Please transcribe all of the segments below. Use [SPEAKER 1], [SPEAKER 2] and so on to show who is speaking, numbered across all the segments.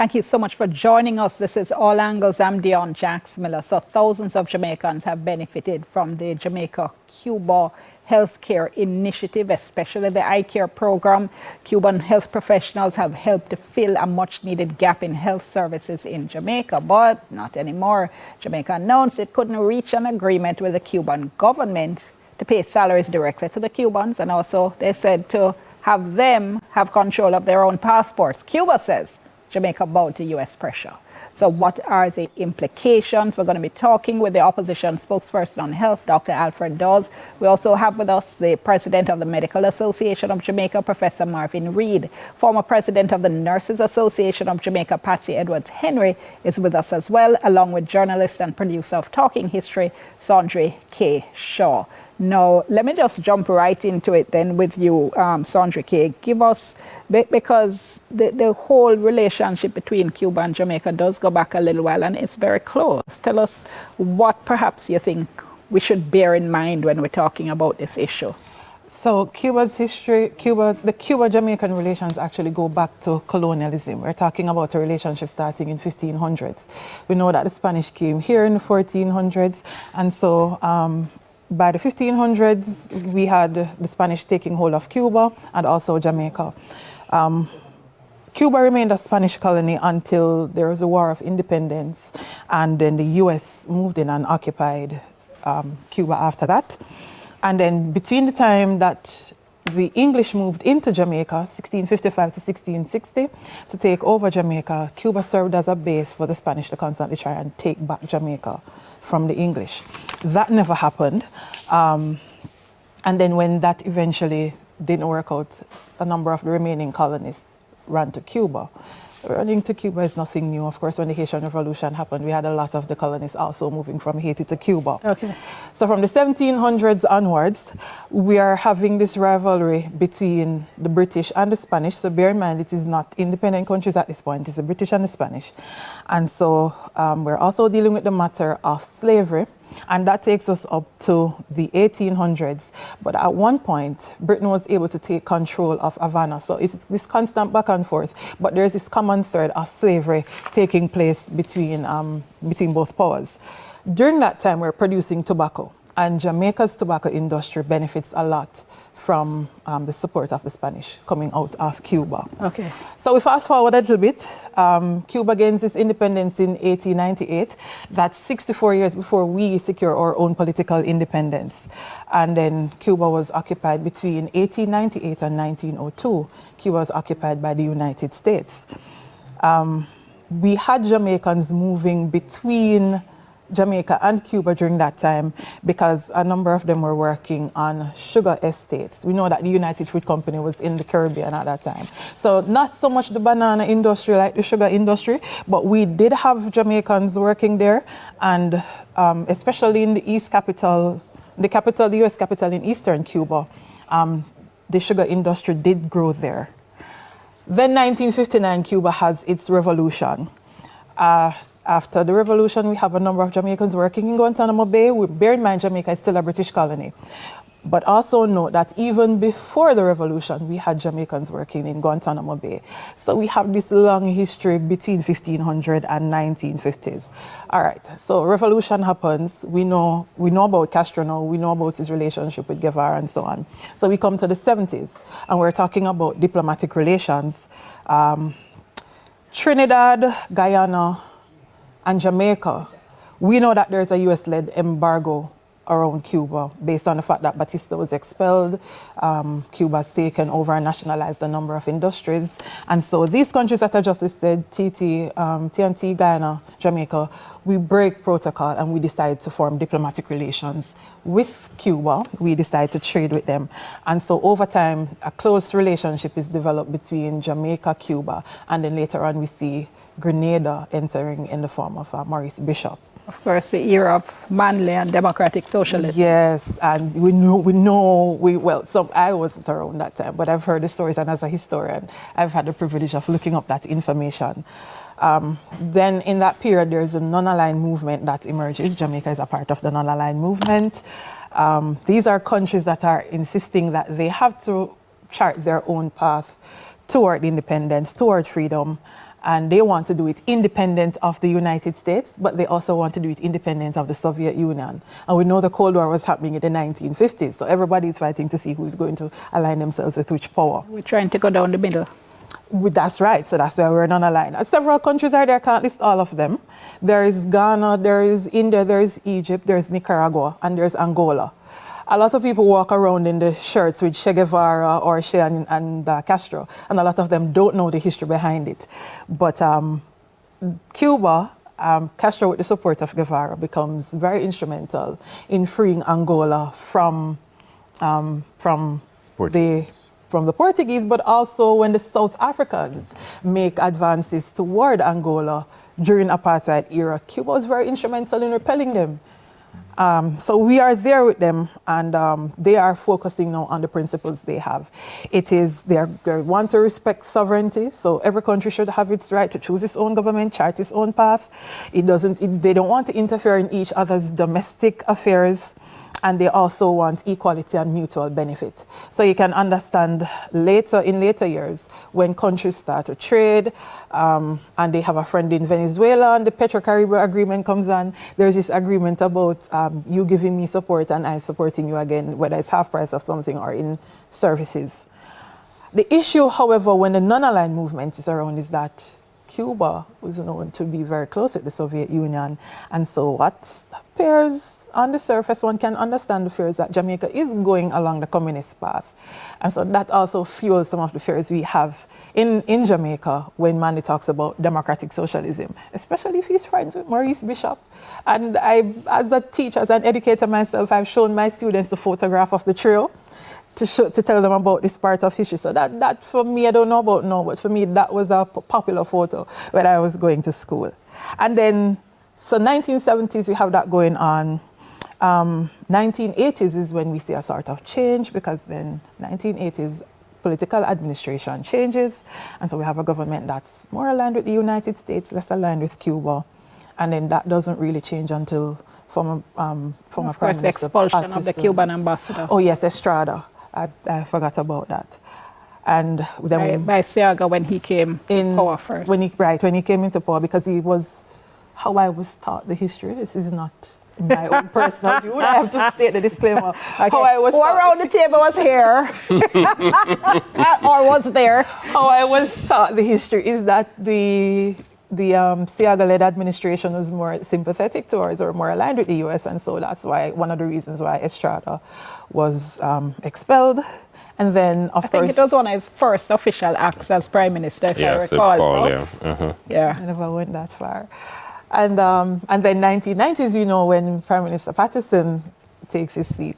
[SPEAKER 1] Thank you so much for joining us. This is All Angles. I'm Dion Jax Miller. So thousands of Jamaicans have benefited from the Jamaica-Cuba healthcare initiative, especially the eye care program. Cuban health professionals have helped to fill a much-needed gap in health services in Jamaica, but not anymore. Jamaica announced it couldn't reach an agreement with the Cuban government to pay salaries directly to the Cubans, and also they said to have them have control of their own passports. Cuba says Jamaica bowed to U.S. pressure. So what are the implications? We're going to be talking with the opposition spokesperson on health, Dr. Alfred Dawes. We also have with us the president of the Medical Association of Jamaica, Professor Marvin Reed. Former president of the Nurses Association of Jamaica, Patsy Edwards Henry, is with us as well, along with journalist and producer of Talking History, Sandri K. Shaw. Now, let me just jump right into it then with you, Sandri K. Give us, because the whole relationship between Cuba and Jamaica does go back a little while, and it's very close. Tell us what perhaps you think we should bear in mind when we're talking about this issue.
[SPEAKER 2] So Cuba's history, the Cuba-Jamaican relations actually go back to colonialism. We're talking about a relationship starting in 1500s. We know that the Spanish came here in the 1400s, and so by the 1500s, we had the Spanish taking hold of Cuba and also Jamaica. Cuba remained a Spanish colony until there was a war of independence, and then the U.S. moved in and occupied Cuba after that. And then between the time that the English moved into Jamaica, 1655 to 1660, to take over Jamaica, Cuba served as a base for the Spanish to constantly try and take back Jamaica from the English. That never happened. And then when that eventually didn't work out, a number of the remaining colonists ran to Cuba. Running to Cuba is nothing new. Of course, when the Haitian Revolution happened, we had a lot of the colonists also moving from Haiti to Cuba.
[SPEAKER 1] Okay.
[SPEAKER 2] So from the 1700s onwards, we are having this rivalry between the British and the Spanish. So bear in mind, it is not independent countries at this point. It's the British and the Spanish. And so we're also dealing with the matter of slavery. And that takes us up to the 1800s. But at one point, Britain was able to take control of Havana. So it's this constant back and forth. But there's this common thread of slavery taking place between both powers. During that time, we're producing tobacco. And Jamaica's tobacco industry benefits a lot from the support of the Spanish coming out of Cuba.
[SPEAKER 1] Okay.
[SPEAKER 2] So we fast forward a little bit. Cuba gains its independence in 1898. That's 64 years before we secure our own political independence. And then Cuba was occupied between 1898 and 1902. Cuba was occupied by the United States. We had Jamaicans moving between Jamaica and Cuba during that time because a number of them were working on sugar estates. We know that the United Fruit Company was in the Caribbean at that time. So not so much the banana industry like the sugar industry, but we did have Jamaicans working there, and especially in the East capital, the US capital in Eastern Cuba, the sugar industry did grow there. Then 1959, Cuba has its revolution. After the revolution, we have a number of Jamaicans working in Guantanamo Bay. Bear in mind, Jamaica is still a British colony. But also note that even before the revolution, we had Jamaicans working in Guantanamo Bay. So we have this long history between 1500 and 1950s. All right, so revolution happens. We know about Castro now. We know about his relationship with Guevara and so on. So we come to the 70s, and we're talking about diplomatic relations. Trinidad, Guyana, and Jamaica, we know that there's a US-led embargo around Cuba based on the fact that Batista was expelled. Cuba's taken over and nationalized a number of industries. And so these countries that I just listed, TNT, Guyana, Jamaica, we break protocol and we decide to form diplomatic relations with Cuba. We decide to trade with them. And so over time, a close relationship is developed between Jamaica, Cuba, and then later on we see Grenada entering in the form of Maurice Bishop.
[SPEAKER 1] Of course, the era of manly and democratic socialism.
[SPEAKER 2] Yes, and so I wasn't around that time, but I've heard the stories, and as a historian, I've had the privilege of looking up that information. Then in that period, there's a non-aligned movement that emerges. Jamaica is a part of the non-aligned movement. These are countries that are insisting that they have to chart their own path toward independence, toward freedom. And they want to do it independent of the United States, but they also want to do it independent of the Soviet Union. And we know the Cold War was happening in the 1950s, so everybody's fighting to see who's going to align themselves with which power.
[SPEAKER 1] We're trying to go down the middle.
[SPEAKER 2] That's right, so that's why we're non-aligned. Several countries are there, I can't list all of them. There is Ghana, there is India, there is Egypt, there is Nicaragua, and there's Angola. A lot of people walk around in the shirts with Che Guevara or Che and Castro, and a lot of them don't know the history behind it. But Cuba, Castro, with the support of Guevara, becomes very instrumental in freeing Angola from the Portuguese, but also when the South Africans make advances toward Angola during apartheid era, Cuba was very instrumental in repelling them. So we are there with them, and they are focusing now on the principles they have. It is they want to respect sovereignty, so every country should have its right to choose its own government, chart its own path. They don't want to interfere in each other's domestic affairs, and they also want equality and mutual benefit. So you can understand in later years, when countries start to trade, and they have a friend in Venezuela, and the Petro-Caribbean agreement comes on, there's this agreement about you giving me support and I supporting you again, whether it's half price of something or in services. The issue, however, when the non-aligned movement is around is that Cuba was known to be very close with the Soviet Union, and so what appears on the surface, one can understand the fears that Jamaica is going along the communist path. And so that also fuels some of the fears we have in Jamaica when Manny talks about democratic socialism, especially if he's friends with Maurice Bishop. And I, as a teacher, as an educator myself, I've shown my students the photograph of the trio to tell them about this part of history. So that for me, I don't know about now, but for me, that was a popular photo when I was going to school. And then, so 1970s, we have that going on. 1980s is when we see a sort of change, because then 1980s political administration changes, and so we have a government that's more aligned with the United States, less aligned with Cuba, and then that doesn't really change until former Prime Minister
[SPEAKER 1] the expulsion of the Cuban ambassador.
[SPEAKER 2] Oh yes, Estrada. I forgot about that. And then
[SPEAKER 1] by Seaga when he came in power first.
[SPEAKER 2] When he came into power, because he was how I was taught the history. This is not my own personal view. I have to state the disclaimer. Okay.
[SPEAKER 1] How I was around the table was here or was there.
[SPEAKER 2] How I was taught the history is that the Seaga-led administration was more sympathetic towards or more aligned with the U.S., and so that's why one of the reasons why Estrada was expelled. And then, of course, I think
[SPEAKER 1] it was one of his first official acts as Prime Minister, if I recall. Yeah.
[SPEAKER 2] I never went that far. And then 1990s, you know, when Prime Minister Patterson takes his seat,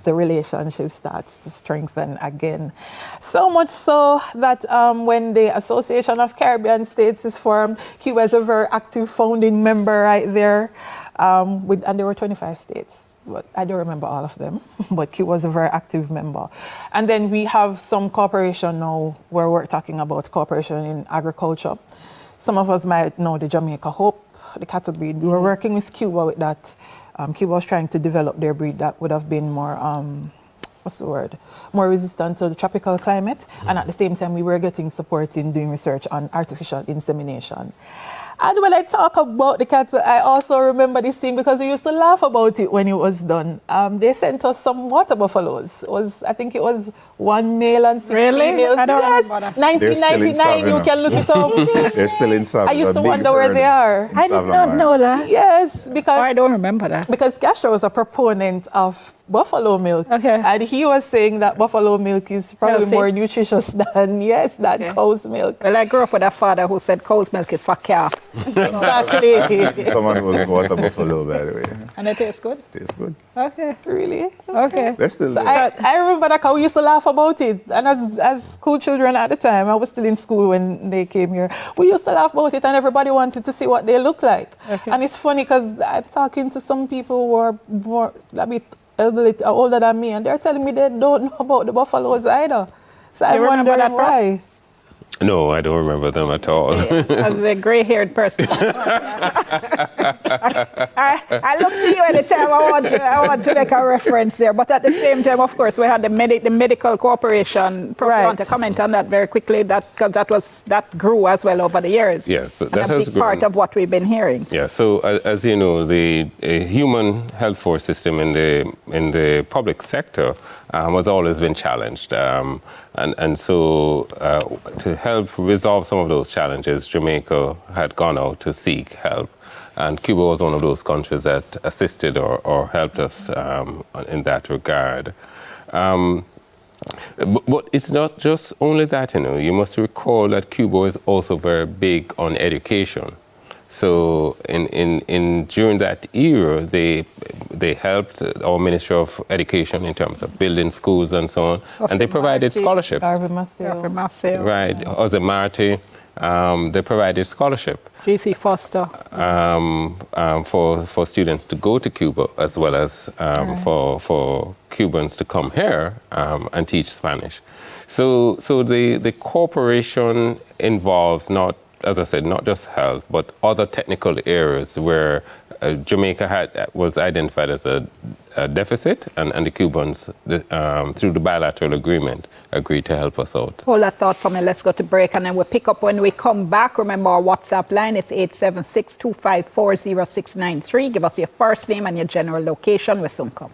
[SPEAKER 2] the relationship starts to strengthen again. So much so that when the Association of Caribbean States is formed, Cuba is a very active founding member right there. And there were 25 states. But I don't remember all of them, but Cuba was a very active member. And then we have some cooperation now where we're talking about cooperation in agriculture. Some of us might know the Jamaica Hope, the cattle breed. We were working with Cuba with that. Cuba was trying to develop their breed that would have been more, more resistant to the tropical climate. And at the same time, we were getting support in doing research on artificial insemination. And when I talk about the cattle, I also remember this thing because we used to laugh about it when it was done. They sent us some water buffaloes. I think it was 1 male and 6 females.
[SPEAKER 1] I don't remember that.
[SPEAKER 2] 1999, you can look it up.
[SPEAKER 3] They're still in Savannah.
[SPEAKER 2] I used to wonder where they are.
[SPEAKER 1] I did not know that.
[SPEAKER 2] Yes, because
[SPEAKER 1] I don't remember that.
[SPEAKER 2] Because Castro was a proponent of buffalo milk.
[SPEAKER 1] Okay.
[SPEAKER 2] And he was saying that buffalo milk is probably more nutritious than cow's milk.
[SPEAKER 1] Well, I grew up with a father who said cow's milk is for calf.
[SPEAKER 2] Exactly.
[SPEAKER 3] Someone who was water buffalo, by the way.
[SPEAKER 1] And it tastes good?
[SPEAKER 3] Tastes good.
[SPEAKER 2] Okay. Really?
[SPEAKER 1] Okay.
[SPEAKER 3] They're still
[SPEAKER 2] So
[SPEAKER 3] there.
[SPEAKER 2] I remember that we used to laugh about it. And as school children at the time, I was still in school when they came here, we used to laugh about it and everybody wanted to see what they look like. Okay. And it's funny because I'm talking to some people who are more, a bit older than me, and they're telling me they don't know about the buffaloes either. So I'm wondering why.
[SPEAKER 4] No, I don't remember them at all.
[SPEAKER 1] Yes, as a gray-haired person. I look to you anytime I want to make a reference there. But at the same time, of course, we had the medical corporation. Probably
[SPEAKER 2] Right.
[SPEAKER 1] want to comment on that very quickly, because that grew as well over the years.
[SPEAKER 4] Yes, that
[SPEAKER 1] and a
[SPEAKER 4] has
[SPEAKER 1] big
[SPEAKER 4] grown.
[SPEAKER 1] part of what we've been hearing.
[SPEAKER 4] Yeah, so as you know, the human health force system in the public sector has always been challenged. And so to help resolve some of those challenges, Jamaica had gone out to seek help. And Cuba was one of those countries that assisted or helped us in that regard. But it's not just only that, you know. You must recall that Cuba is also very big on education. So during that era, they helped our Ministry of Education in terms of building schools and so on, and they provided scholarships. Right, Jose Marti, they provided scholarship.
[SPEAKER 1] G.C. Foster.
[SPEAKER 4] For students to go to Cuba, as well as for Cubans to come here and teach Spanish. So the cooperation involves not, as I said, not just health, but other technical areas where Jamaica was identified as a deficit, and the Cubans, through the bilateral agreement, agreed to help us out.
[SPEAKER 1] Hold that thought for me. Let's go to break, and then we'll pick up when we come back. Remember our WhatsApp line, it's 876-254-0693. Give us your first name and your general location. We'll soon come.